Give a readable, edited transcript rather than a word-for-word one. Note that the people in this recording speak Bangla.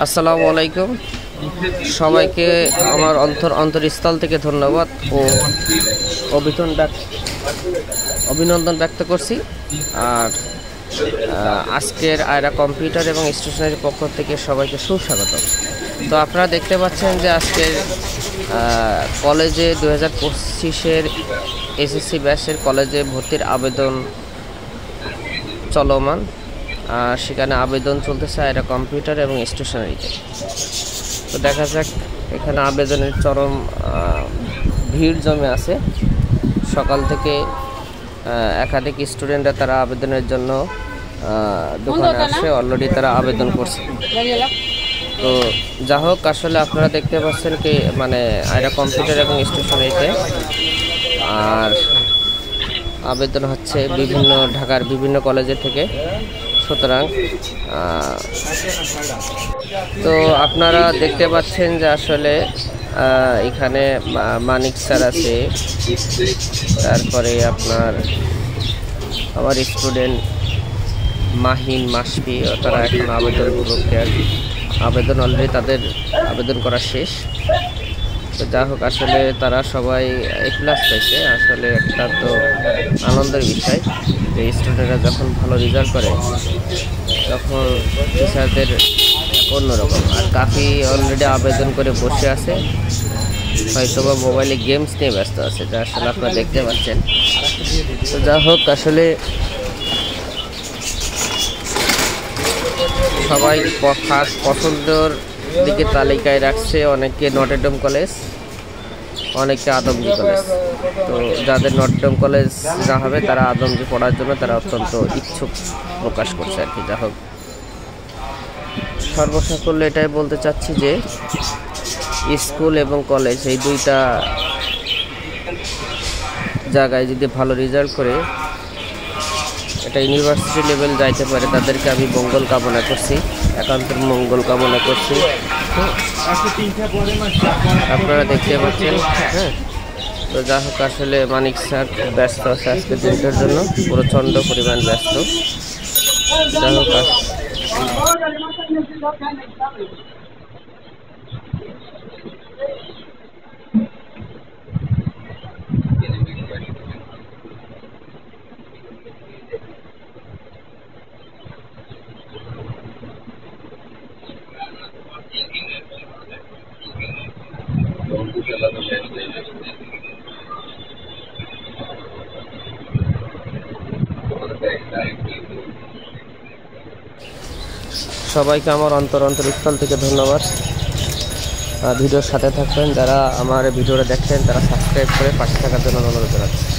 আসসালামু আলাইকুম। সবাইকে আমার অন্তরস্থল থেকে ধন্যবাদ ও অভিনন্দন ব্যক্ত করছি। আর আজকের আয়রা কম্পিউটার এবং স্টেশনারি পক্ষ থেকে সবাইকে সুস্বাগত। তো আপনারা দেখতে পাচ্ছেন যে আজকের কলেজে 2025-এর এসএসসি ব্যাচের কলেজে ভর্তির আবেদন চলমান। সেখানে আবেদন চলতেছে আয়রা কম্পিউটার এবং স্টেশনারিতে। তো দেখা যাক, এখানে আবেদনের চরম ভিড় জমে আছে। সকাল থেকে একাধিক স্টুডেন্টরা তারা আবেদনের জন্য দোকানে আসে, অলরেডি তারা আবেদন করছে। তো যা হোক, আসলে আপনারা দেখতে পাচ্ছেন কি মানে আয়রা কম্পিউটার এবং স্টেশনারিতে আর আবেদন হচ্ছে ঢাকার বিভিন্ন কলেজের থেকে। সুতরাং তো আপনারা দেখতে পাচ্ছেন যে আসলে এখানে মানিক স্যার আছে, তারপরে আমার স্টুডেন্ট মাহিন মাসফি, তারা এখন আবেদন প্রক্রিয়ার আবেদন অলরেডি তাদের আবেদন করা শেষ। তো যা হোক, আসলে তারা সবাই A+ পাইছে। আসলে একটা তো আনন্দের বিষয় যে স্টুডেন্টরা যখন ভালো রেজাল্ট করে তখন টিচারদের অন্যরকম। আর কাফি অলরেডি আবেদন করে বসে আছে, হয়তোবা মোবাইলে গেমস নিয়ে ব্যস্ত আছে, যা আসলে আপনারা দেখতে পাচ্ছেন। তো যা হোক, আসলে সবাই ফার্স্ট পছন্দর দিকে তালিকায় রাখছে। অনেকে নটরডেম কলেজ, অনেকে আদমজি কলেজ। তো যাদের নটরডেম কলেজ না হবে তারা আদমজি পড়ার জন্য তারা অত্যন্ত ইচ্ছুক প্রকাশ করছে আর কি। যা হোক, সর্বসাকল্যে এটাই বলতে চাচ্ছি যে স্কুল এবং কলেজ এই দুইটা জায়গায় যদি ভালো রেজাল্ট করে এটা ইউনিভার্সিটি লেভেল যাইতে পারে, তাদেরকে আমি মঙ্গল কামনা করছি, একান্তর মঙ্গল কামনা করছি। আপনারা দেখতে পাচ্ছেন। হ্যাঁ, তো যা হোক, আসলে মানিক স্যার ব্যস্ত আছে আজকের দিনটার জন্য, প্রচণ্ড পরিমাণ ব্যস্ত। যা হোক, সবাইকে আমার অন্তরস্থল থেকে ধন্যবাদ। ভিডিওর সাথে থাকবেন, যারা আমার ভিডিওটা দেখছেন তারা সাবস্ক্রাইব করে পাশে থাকার জন্য অনুরোধ জানাচ্ছি।